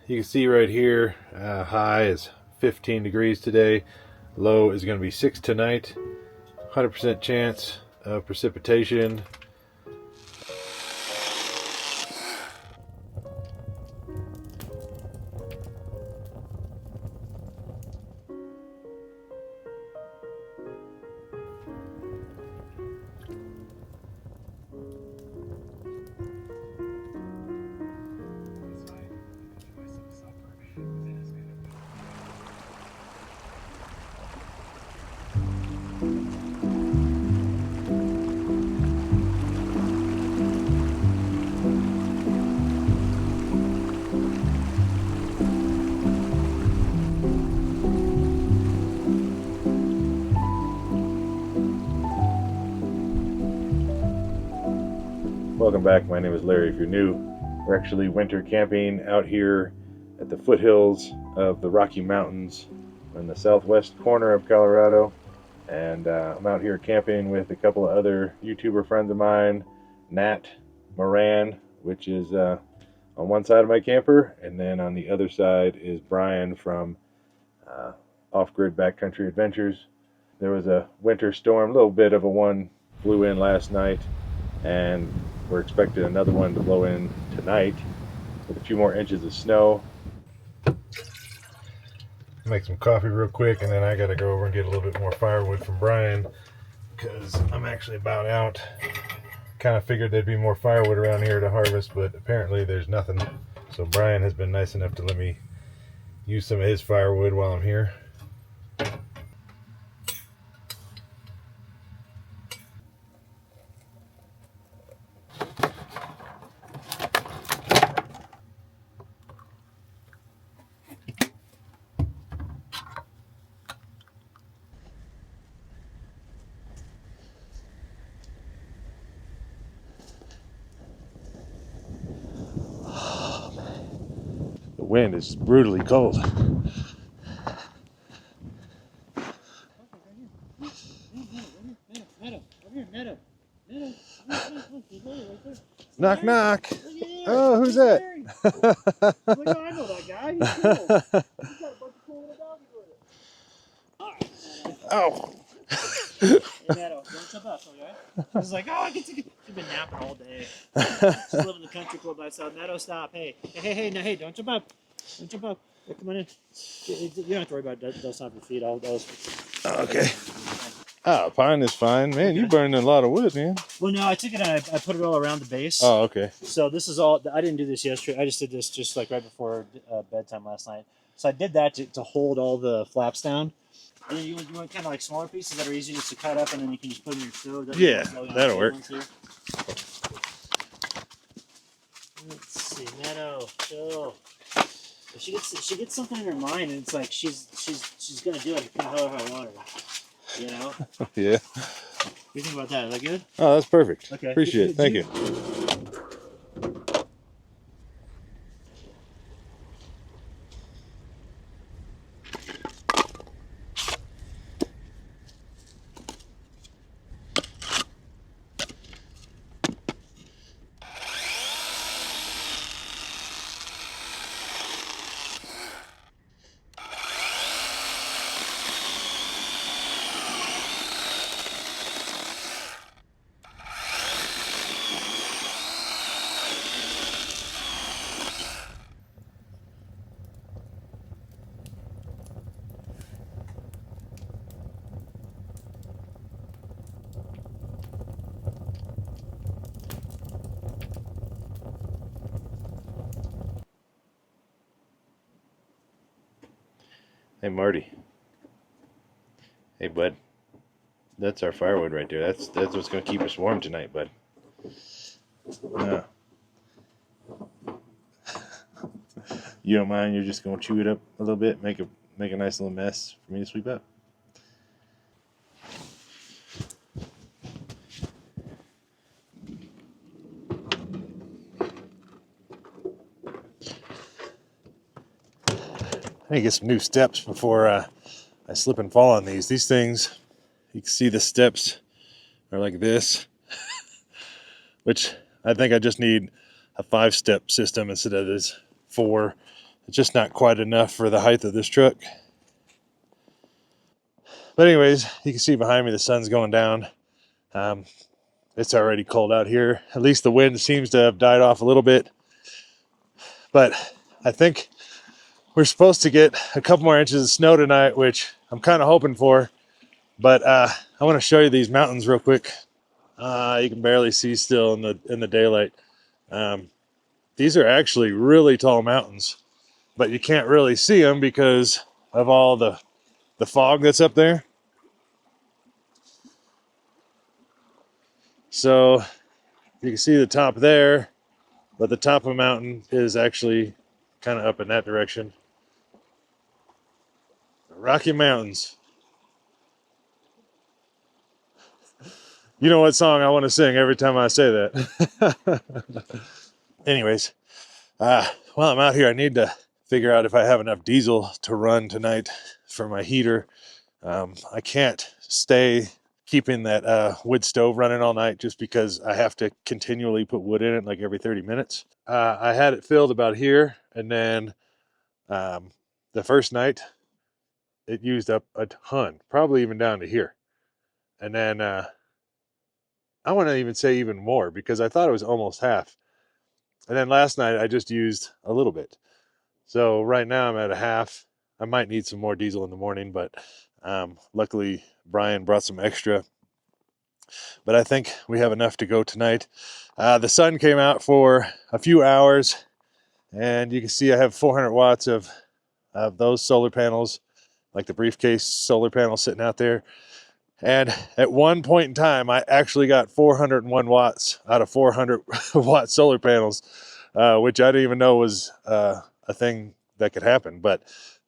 You can see right here, high is 15 degrees today. Low is going to be 6 tonight. 100% chance of precipitation. Welcome back. My name is Larry. If you're new, we're actually winter camping out here at the foothills of the Rocky Mountains in the southwest corner of Colorado. And I'm out here camping with a couple of other YouTuber friends of mine, Nat Moran, which is on one side of my camper, and then on the other side is Brian from Off-Grid Backcountry Adventures. There was a winter storm, a little bit of a one blew in last night, and we're expecting another one to blow in tonight with a few more inches of snow. Make some coffee real quick, and then I gotta go over and get a little bit more firewood from Brian because I'm actually about out. Kind of figured there'd be more firewood around here to harvest, but apparently there's nothing. So Brian has been nice enough to let me use some of his firewood while I'm here. The wind is brutally cold. Knock, knock. Oh, who's that? I know that guy. He's cool. He's got a bunch of cool little doggies with it. Oh. Hey, Meadow, don't jump up, okay? I was like, oh, I get to get. She's been napping all day. She's living in the country club outside. Meadow, stop. Hey, no, don't jump up. Don't jump up. Hey, come on in. You don't have to worry about it. Don't stop your feet. Okay. Ah, pine is fine. Man, okay. You burned a lot of wood, man. Well, no, I took it and I put it all around the base. Oh, okay. So this is all, I didn't do this yesterday. I just did this just like right before bedtime last night. So I did that to hold all the flaps down. And then you want kind of like smaller pieces that are easy just to cut up, and then you can just put them in your stove. Yeah, that'll work. Let's see, Meadow, chill. If she gets something in her mind, and it's like she's gonna do it. Kind of hell or high water, you know? Yeah. What do you think about that? Is that good? Oh, that's perfect. Okay. Appreciate it. Thank you. Hey, Marty. Hey, bud. That's our firewood right there. That's what's going to keep us warm tonight, bud. You don't mind? You're just going to chew it up a little bit, make a nice little mess for me to sweep up. I need to get some new steps before I slip and fall on these. These things, you can see the steps are like this, which I think I just need a 5-step system instead of this 4. It's just not quite enough for the height of this truck. But anyways, you can see behind me the sun's going down. It's already cold out here. At least the wind seems to have died off a little bit. But I think we're supposed to get a couple more inches of snow tonight, which I'm kind of hoping for. But I want to show you these mountains real quick. You can barely see still in the daylight. These are actually really tall mountains, but you can't really see them because of all the fog that's up there. So you can see the top there, but the top of the mountain is actually kind of up in that direction. The Rocky Mountains. You know what song I want to sing every time I say that. Anyways, while I'm out here, I need to figure out if I have enough diesel to run tonight for my heater. I can't stay keeping that wood stove running all night just because I have to continually put wood in it like every 30 minutes. I had it filled about here, and then the first night it used up a ton, probably even down to here. And then I want to even say even more because I thought it was almost half. And then last night I just used a little bit. So right now I'm at a half. I might need some more diesel in the morning, but luckily Brian brought some extra. But I think we have enough to go tonight. The sun came out for a few hours, and you can see I have 400 watts of those solar panels, like the briefcase solar panel sitting out there. And at one point in time, I actually got 401 watts out of 400 watt solar panels, which I didn't even know was a thing that could happen. But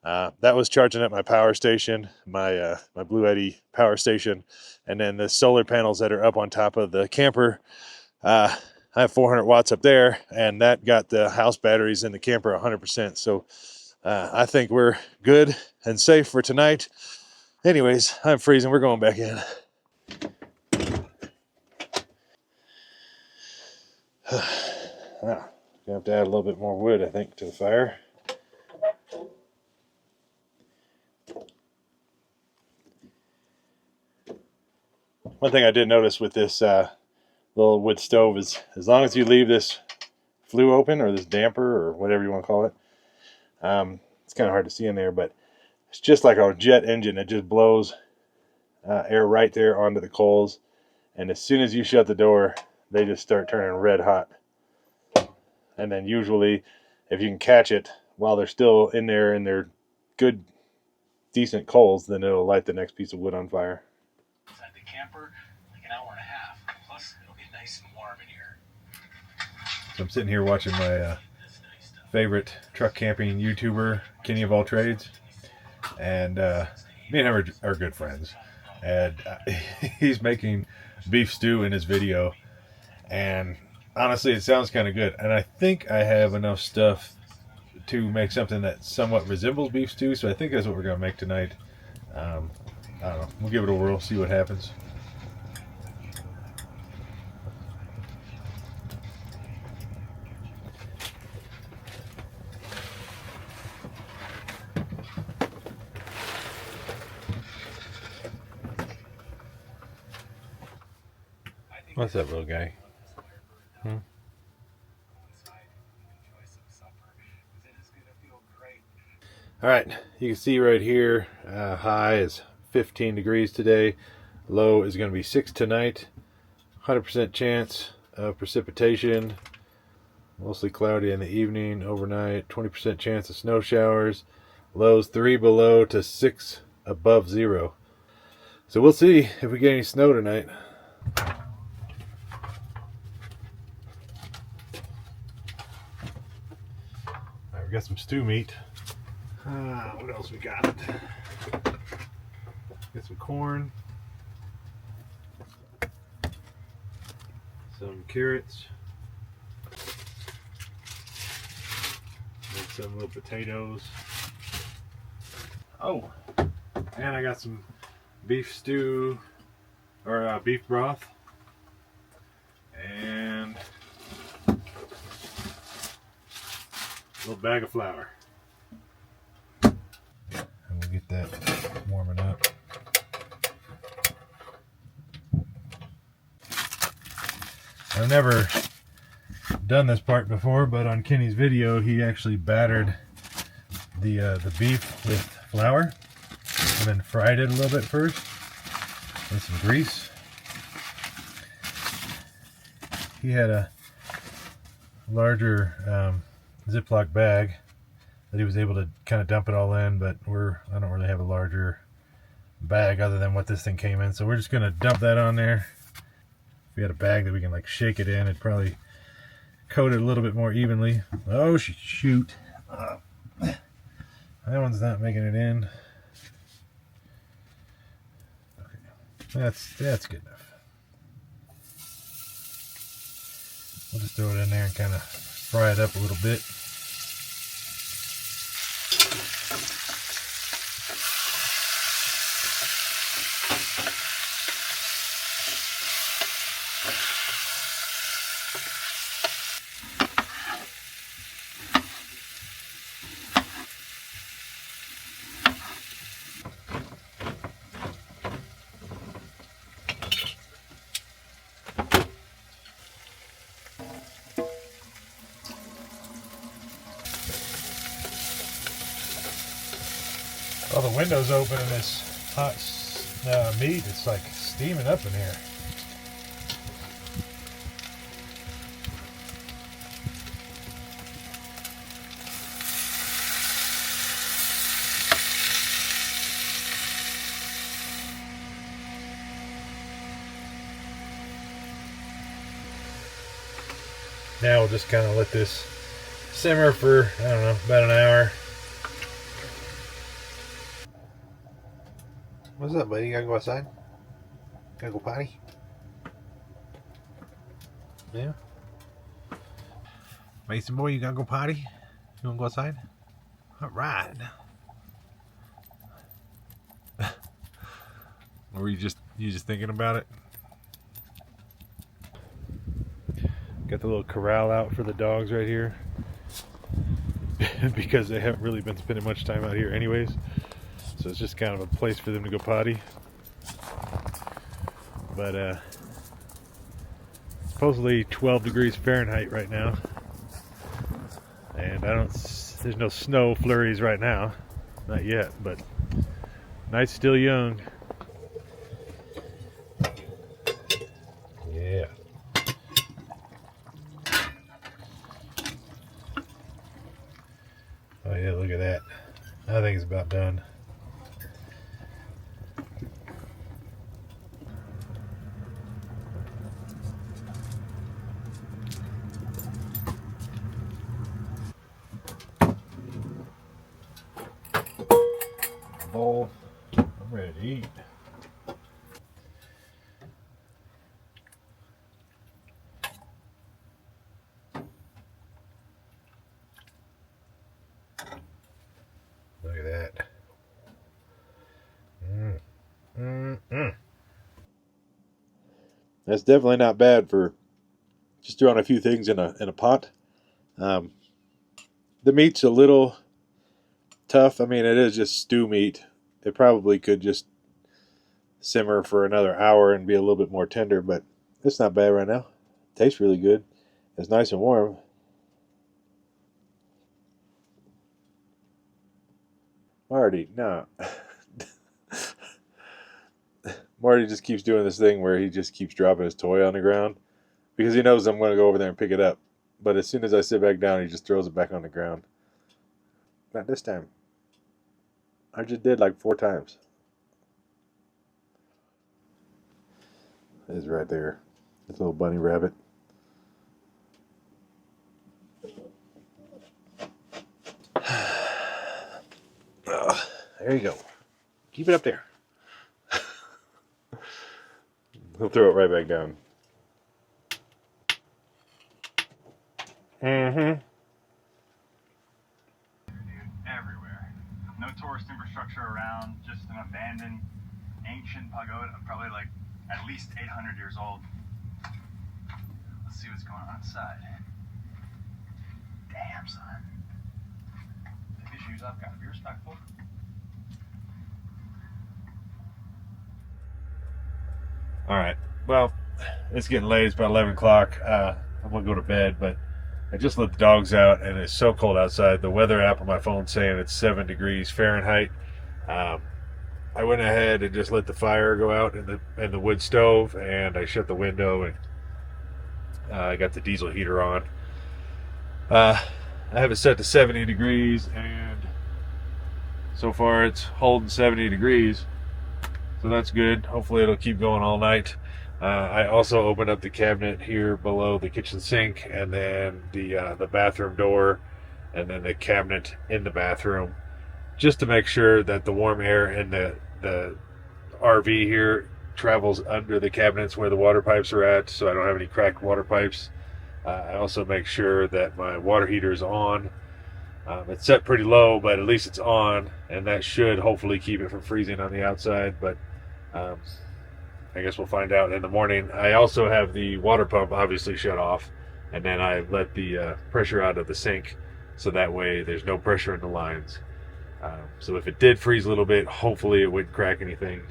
that was charging at my power station, my Blue Eddy power station, and then the solar panels that are up on top of the camper. I have 400 watts up there, and that got the house batteries in the camper 100%. So I think we're good and safe for tonight. Anyways, I'm freezing. We're going back in. Gonna have to add a little bit more wood, I think, to the fire. One thing I did notice with this little wood stove is as long as you leave this flue open, or this damper, or whatever you want to call it, it's kind of hard to see in there, but it's just like a jet engine. It just blows air right there onto the coals, and as soon as you shut the door, they just start turning red hot. And then usually, if you can catch it while they're still in there and they're good, decent coals, then it'll light the next piece of wood on fire. Inside the camper, like an hour and a half. Plus, it'll get nice and warm in here. So I'm sitting here watching my favorite truck camping YouTuber, Kenny of All Trades, and me and him are good friends. And he's making beef stew in his video, and honestly, it sounds kind of good. And I think I have enough stuff to make something that somewhat resembles beef stew, so I think that's what we're going to make tonight. I don't know. We'll give it a whirl, see what happens. What's up, little guy? All right, you can see right here, high is 15 degrees today. Low is going to be 6 tonight. 100% chance of precipitation. Mostly cloudy in the evening, overnight. 20% chance of snow showers. Lows 3 below to 6 above 0. So we'll see if we get any snow tonight. All right, we got some stew meat. What else we got? Got some corn, some carrots, and some little potatoes. Oh, and I got some beef stew, or beef broth, and a little bag of flour. get that warming up. I've never done this part before, but on Kenny's video, he actually battered the beef with flour and then fried it a little bit first with some grease. He had a larger Ziploc bag that he was able to kind of dump it all in, but I don't really have a larger bag other than what this thing came in, so we're just gonna dump that on there. If we had a bag that we can like shake it in, it'd probably coat it a little bit more evenly. Oh shoot, that one's not making it in. Okay, that's good enough. We'll just throw it in there and kind of fry it up a little bit. Well, the window's open and this hot meat, it's like steaming up in here. Now we'll just kind of let this simmer for, I don't know, about an hour. What's up, buddy? You gotta go outside? Gotta go potty? Yeah? Mason boy, you gotta go potty? You wanna go outside? Alright. Or were you just thinking about it? Got the little corral out for the dogs right here. Because they haven't really been spending much time out here anyways. So it's just kind of a place for them to go potty. But supposedly 12 degrees Fahrenheit right now. And there's no snow flurries right now. Not yet, but night's still young. Yeah. Oh yeah, look at that. I think it's about done. Bowl. I'm ready to eat. Look at that. That's definitely not bad for just throwing a few things in a pot. The meat's a little tough. I mean, it is just stew meat. It probably could just simmer for another hour and be a little bit more tender, but it's not bad right now. Tastes really good. It's nice and warm. Marty, no. Marty just keeps doing this thing where he just keeps dropping his toy on the ground because he knows I'm going to go over there and pick it up. But as soon as I sit back down, he just throws it back on the ground. Not this time. I just did like 4 times. It's right there. This little bunny rabbit. There you go. Keep it up there. He'll throw it right back down. Mm-hmm. Everywhere. No tourist infrastructure around, just an abandoned ancient pagoda, probably like at least 800 years old. Let's see what's going on inside. Damn, son. Take your shoes off, gotta be respectful. All right. Well, it's getting late. It's about 11 o'clock. I'm going to go to bed, but I just let the dogs out, and it's so cold outside. The weather app on my phone saying it's 7 degrees Fahrenheit. I went ahead and just let the fire go out in the wood stove, and I shut the window, and I got the diesel heater on. I have it set to 70 degrees, and so far it's holding 70 degrees, so that's good. Hopefully it'll keep going all night. I also opened up the cabinet here below the kitchen sink, and then the bathroom door, and then the cabinet in the bathroom, just to make sure that the warm air in the RV here travels under the cabinets where the water pipes are at, so I don't have any cracked water pipes. I also make sure that my water heater is on. It's set pretty low, but at least it's on, and that should hopefully keep it from freezing on the outside, but I guess we'll find out in the morning. I also have the water pump obviously shut off, and then I let the pressure out of the sink, so that way there's no pressure in the lines. So if it did freeze a little bit, hopefully it wouldn't crack anything.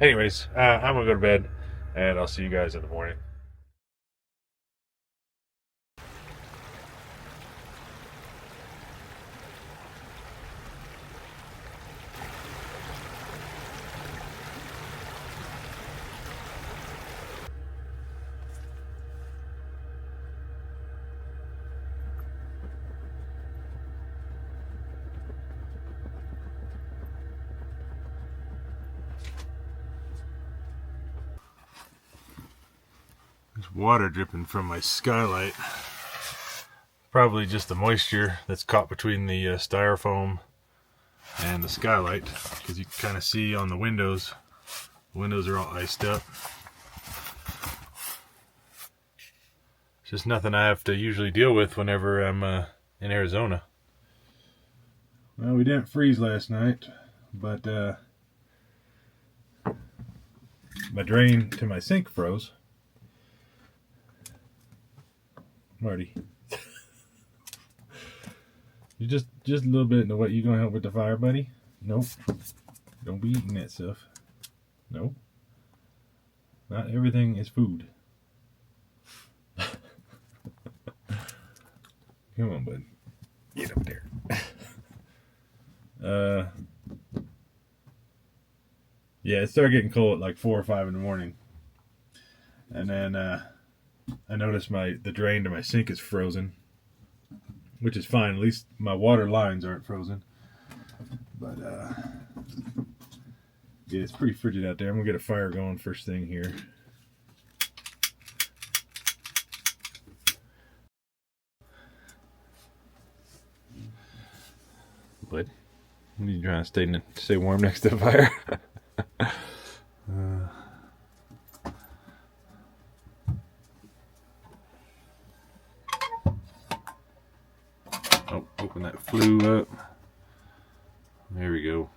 Anyways, I'm going to go to bed, and I'll see you guys in the morning. There's water dripping from my skylight. Probably just the moisture that's caught between the styrofoam and the skylight, because you can kind of see on the windows. The windows are all iced up. It's just nothing I have to usually deal with whenever I'm in Arizona. Well, we didn't freeze last night, but my drain to my sink froze. Marty, you just a little bit. Know what? You gonna help with the fire, buddy? Nope. Don't be eating that stuff. Nope. Not everything is food. Come on, bud. Get up there. Yeah, it started getting cold at like 4 or 5 in the morning, and then I noticed the drain to my sink is frozen, which is fine. At least my water lines aren't frozen. But yeah, it's pretty frigid out there. I'm gonna get a fire going first thing here. But you trying to stay warm next to the fire? Oh, open that flue up. There we go.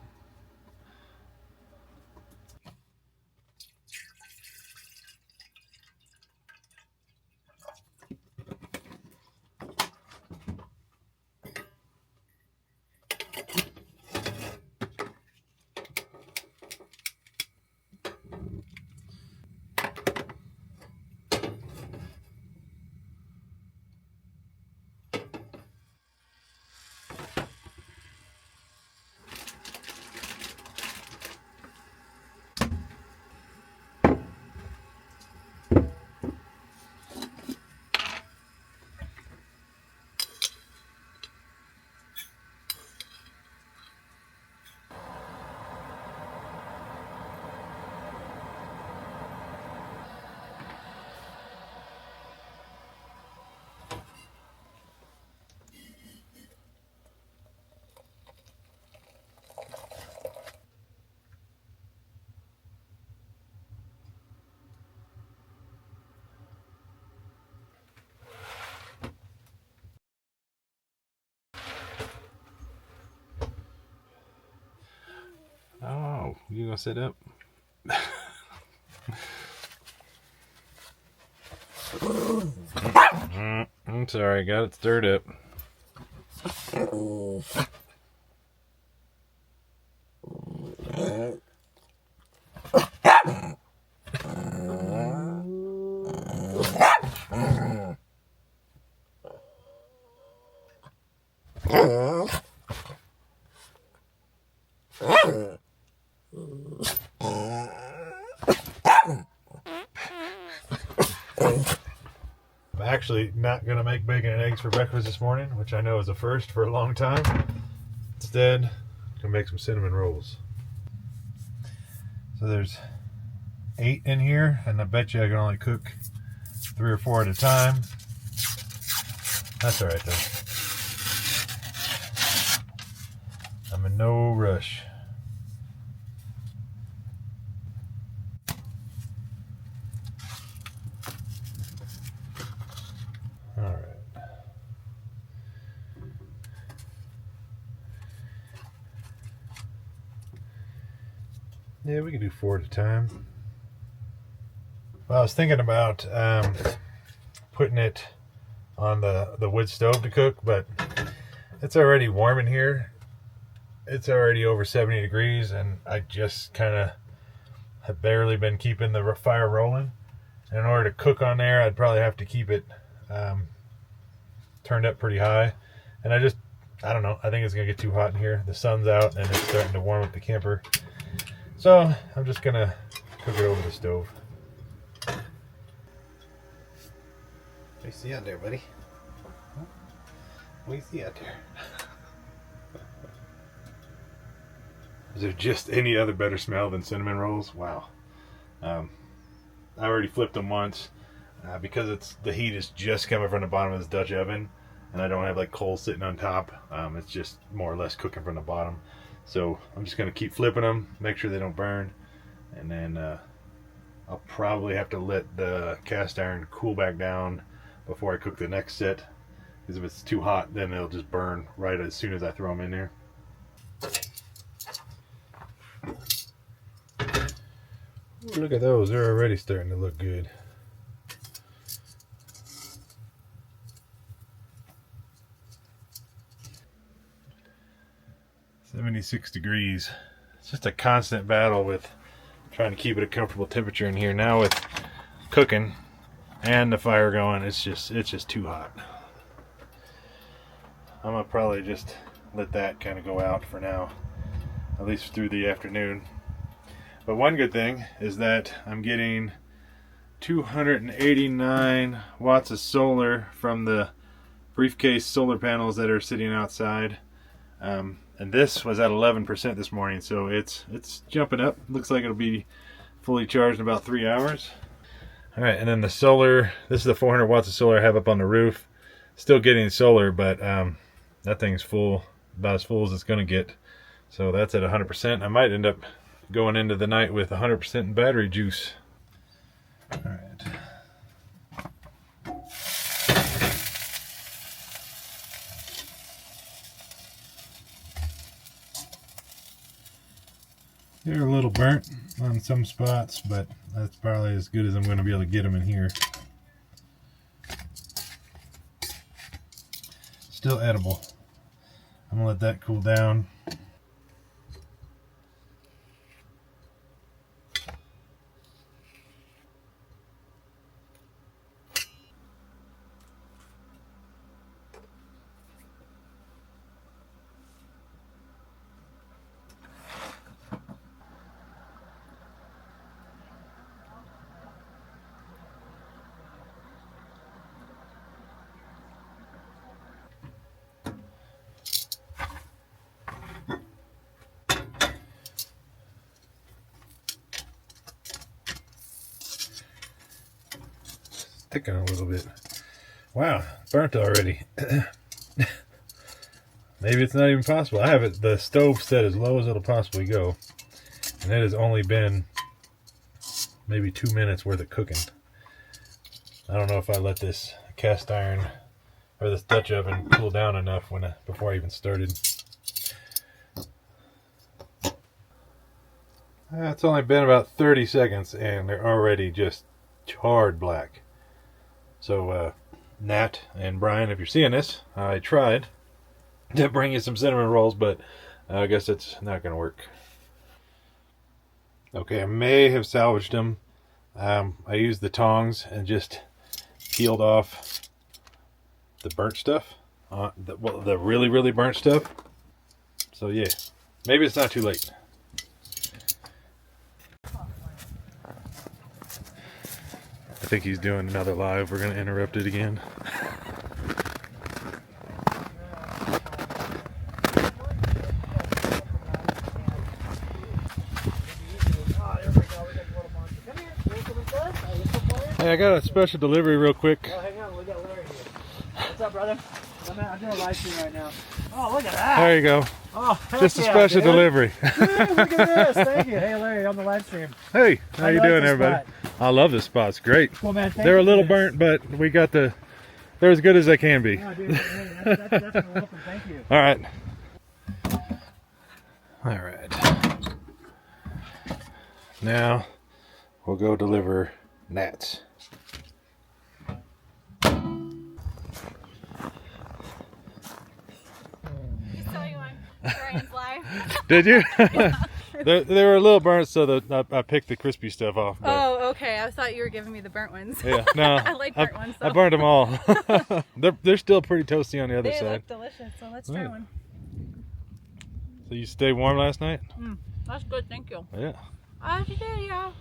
Oh, you gonna sit up? I'm sorry, got it stirred up. I'm actually not going to make bacon and eggs for breakfast this morning, which I know is a first for a long time. Instead, I'm going to make some cinnamon rolls. So there's 8 in here, and I bet you I can only cook 3 or 4 at a time. That's alright though. I'm in no rush. Alright. Yeah, we can do 4 at a time. Well, I was thinking about putting it on the wood stove to cook, but it's already warm in here. It's already over 70 degrees, and I just kind of have barely been keeping the fire rolling. And in order to cook on there, I'd probably have to keep it turned up pretty high. And I don't know, I think it's gonna get too hot in here. The sun's out and it's starting to warm up the camper. So I'm just gonna cook it over the stove. What do you see out there, buddy? What do you see out there? Is there just any other better smell than cinnamon rolls? Wow. I already flipped them once because the heat is just coming from the bottom of this Dutch oven, and I don't have like coals sitting on top. It's just more or less cooking from the bottom. So I'm just going to keep flipping them, make sure they don't burn, and then I'll probably have to let the cast iron cool back down before I cook the next set, because if it's too hot, then it'll just burn right as soon as I throw them in there. Ooh, look at those, they're already starting to look good. "76 degrees. It's just a constant battle with trying to keep it a comfortable temperature in here. Now with cooking and the fire going, it's just too hot. I'm gonna probably just let that kind of go out for now, at least through the afternoon. But one good thing is that I'm getting 289 watts of solar from the briefcase solar panels that are sitting outside. And this was at 11% this morning, so it's jumping up. Looks like it'll be fully charged in about 3 hours. All right, and then the solar, this is the 400 watts of solar I have up on the roof. Still getting solar, but that thing's full, about as full as it's gonna get. So that's at 100%. I might end up going into the night with 100% battery juice. All right. They're a little burnt on some spots, but that's probably as good as I'm going to be able to get them in here. Still edible. I'm going to let that cool down. Thicking a little bit. Wow, burnt already. Maybe it's not even possible. I have it, the stove set as low as it'll possibly go, and it has only been maybe 2 minutes worth of cooking. I don't know if I let this cast iron or this Dutch oven cool down enough before I even started. It's only been about 30 seconds and they're already just charred black. So Nat and Brian, if you're seeing this, I tried to bring you some cinnamon rolls, but I guess it's not going to work. Okay, I may have salvaged them. I used the tongs and just peeled off the burnt stuff the really, really burnt stuff. So yeah, maybe it's not too late. I think he's doing another live. We're gonna interrupt it again. Hey, I got a special delivery real quick. Oh, hang on, we got Larry here. What's up, brother? I'm doing a live stream right now. Oh, look at that. There you go. Oh, just a special delivery. Dude, look at this. Thank you. Hey, Larry, on the live stream. Hey, how you doing, this everybody? spot? I love this spot. It's great. Cool, man. They're a little burnt, but we got they're as good as they can be. Oh, dude, hey, that's definitely welcome. Thank you. All right. All right. Now we'll go deliver gnats. Did you? they were a little burnt, so I picked the crispy stuff off. But... Oh, okay. I thought you were giving me the burnt ones. Yeah, no. I like burnt ones. So. I burned them all. they're still pretty toasty on the other they side. Look delicious, so let's try one. So you stayed warm last night? That's good, thank you. Yeah. Yeah.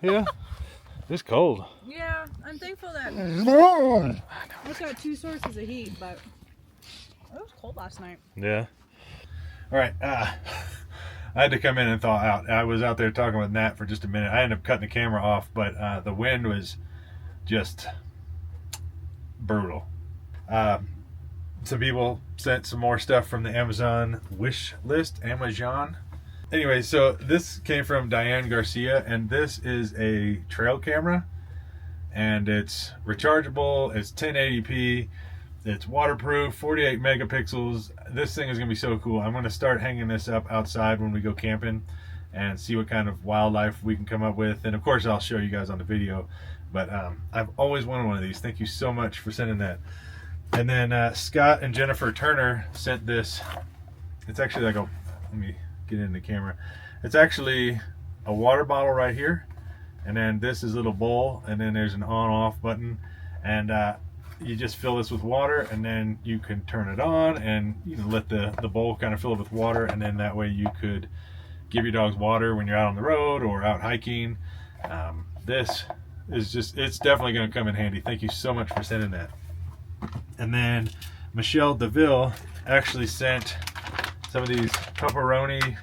Yeah. It's cold. Yeah, I'm thankful that I've got 2 sources of heat, but it was cold last night. Yeah. All right. I had to come in and thaw out. I was out there talking with Nat for just a minute. I ended up cutting the camera off, but the wind was just brutal. Some people sent some more stuff from the Amazon wish list. Amazon. Anyway, so this came from Diane Garcia, and this is a trail camera, and it's rechargeable. It's 1080p. It's waterproof, 48 megapixels. This thing is going to be so cool. I'm going to start hanging this up outside when we go camping and see what kind of wildlife we can come up with. And of course, I'll show you guys on the video. But I've always wanted one of these. Thank you so much for sending that. And then Scott and Jennifer Turner sent this. It's actually like let me get in the camera. It's actually a water bottle right here. And then this is a little bowl. And then there's an on-off button. And you just fill this with water, and then you can turn it on and let the bowl kind of fill it with water, and then that way you could give your dogs water when you're out on the road or out hiking. This is it's definitely going to come in handy. Thank you so much for sending that. And then Michelle DeVille actually sent some of these pepperoni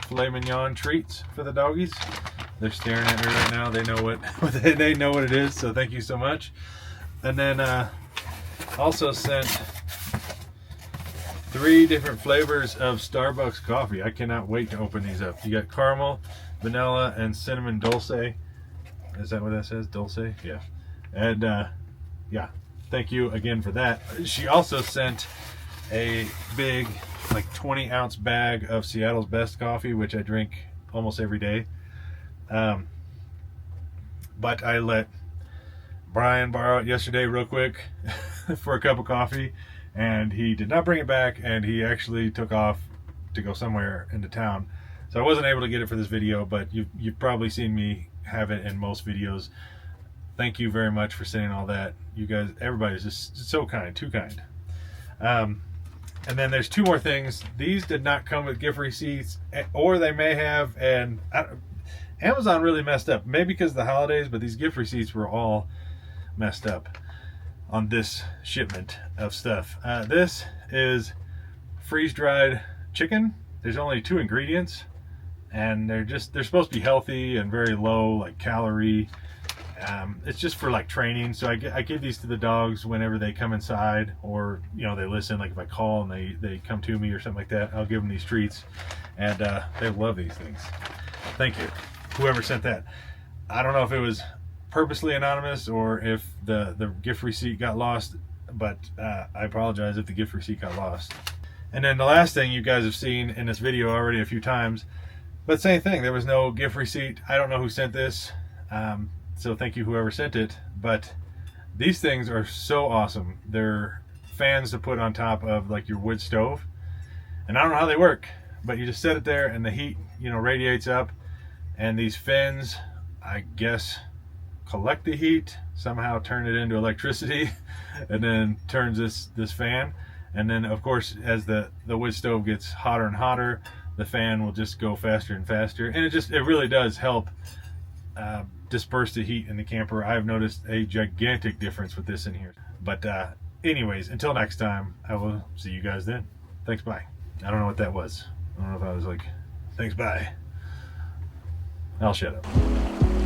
filet mignon treats for the doggies. They're staring at me right now. They know they know what it is, so thank you so much. And then also sent 3 different flavors of Starbucks coffee. I cannot wait to open these up. You got caramel, vanilla, and cinnamon dulce. Is that what that says? Dulce? Yeah. And yeah, thank you again for that. She also sent a big, like 20-ounce bag of Seattle's Best coffee, which I drink almost every day. But I let Brian borrowed it yesterday real quick for a cup of coffee, and he did not bring it back, and he actually took off to go somewhere into town. So I wasn't able to get it for this video, but you've probably seen me have it in most videos. Thank you very much for sending all that. You guys, everybody's just so kind, too kind. And then there's 2 more things. These did not come with gift receipts, or they may have, and Amazon really messed up. Maybe because of the holidays, but these gift receipts were all messed up on this shipment of stuff. This is freeze-dried chicken. There's only 2 ingredients, and they're supposed to be healthy and very low, like calorie. It's just for like training. So I give these to the dogs whenever they come inside, or they listen. Like if I call and they come to me or something like that, I'll give them these treats, and they love these things. Thank you, whoever sent that. I don't know if it was purposely anonymous or if the gift receipt got lost, but I apologize if the gift receipt got lost. And then the last thing you guys have seen in this video already a few times, but same thing, there was no gift receipt. I don't know who sent this, so thank you whoever sent it. But these things are so awesome. They're fans to put on top of like your wood stove, and I don't know how they work, but you just set it there and the heat radiates up, and these fins, I guess, collect the heat, somehow turn it into electricity, and then turns this fan. And then of course, as the wood stove gets hotter and hotter, the fan will just go faster and faster. And it really does help disperse the heat in the camper. I've noticed a gigantic difference with this in here. But anyways, until next time, I will see you guys then. Thanks, bye. I don't know what that was. I don't know if I was like, thanks, bye. I'll shut up.